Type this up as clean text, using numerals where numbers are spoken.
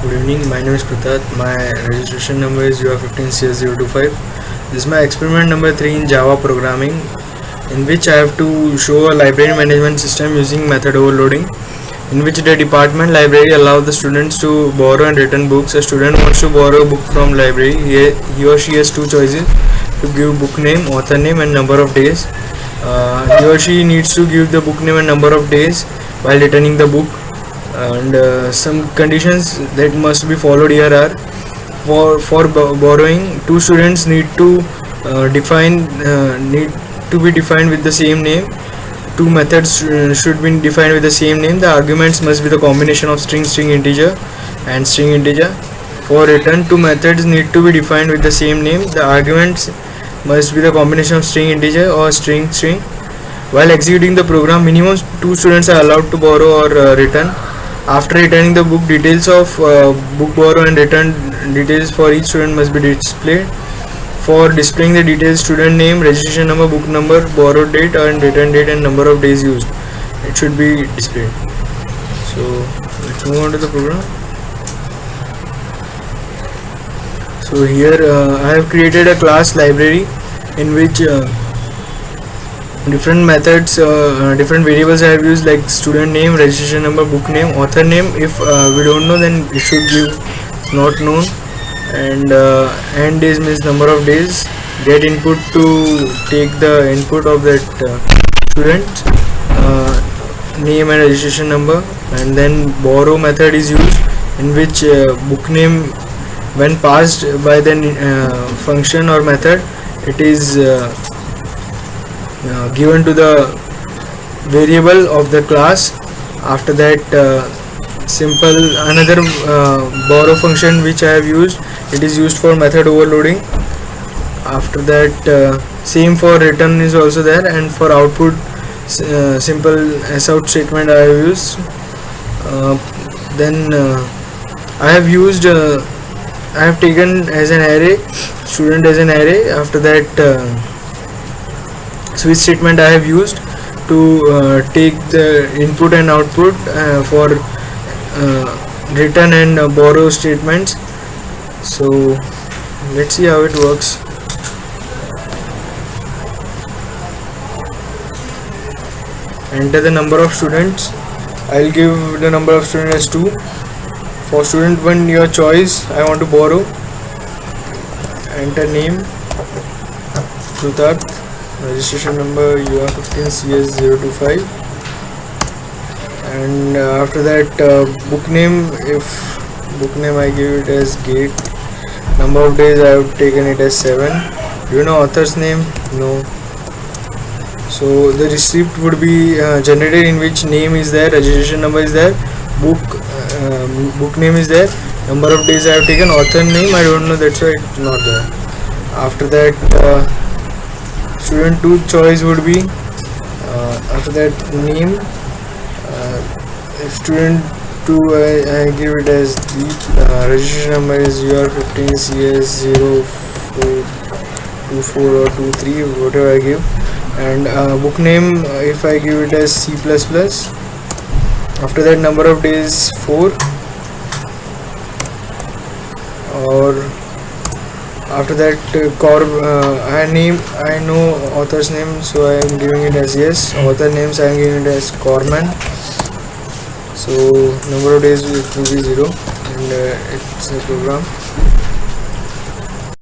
Good evening, my name is Pratat. My registration number is UR15CS025. This is my experiment number 3 in Java programming, in which I have to show a library management system using method overloading, in which the department library allows the students to borrow and return books. A student wants to borrow a book from library. He or she has two choices to give book name, author name and number of days. He or she needs to give the book name and number of days while returning the book, and some conditions that must be followed here are: for borrowing, two students need to need to be defined with the same name. Two methods should be defined with the same name. The arguments must be the combination of string integer and string integer. For return, two methods need to be defined with the same name. The arguments must be the combination of string integer or string. While executing the program, minimum two students are allowed to borrow or return. After returning the book, details of book borrow and return details for each student must be displayed. For displaying the details, student name, registration number, book number, borrowed date and return date and number of days used, it should be displayed. So let's move on to the program. So here I have created a class library in which different methods, different variables I have used, like student name, registration number, book name, author name. If we don't know, then it should give not known, and end days means number of days. Get input to take the input of that student, name and registration number, and then borrow method is used, in which book name, when passed by the function or method, it is given to the variable of the class. After that, simple another borrow function which I have used, it is used for method overloading. After that, same for return is also there, and for output, simple sout statement I have used. Then I have used I have taken as an array student as an array. After that, switch statement I have used to take the input and output for return and borrow statements. So let's see how it works. Enter the number of students. I'll give the number of students as 2. For student 1, your choice, I want to borrow. Enter name, Pratat. Registration number UR15CS025, and after that, book name, if book name I give it as gate. Number of days I have taken it as 7. Do you know author's name? No. So the receipt would be generated, in which name is there, registration number is there, book name is there, number of days I have taken, author name I don't know, that's why it's not there. After that, student 2 choice would be, after that, name, if student 2 I give it as the registration number is UR15CS0424 or 23, whatever I give, and book name, if I give it as C++. After that, number of days 4, or after that, I know author's name, so I am giving it as yes. Author names I am giving it as Corman. So number of days it will be 0, and it's a program.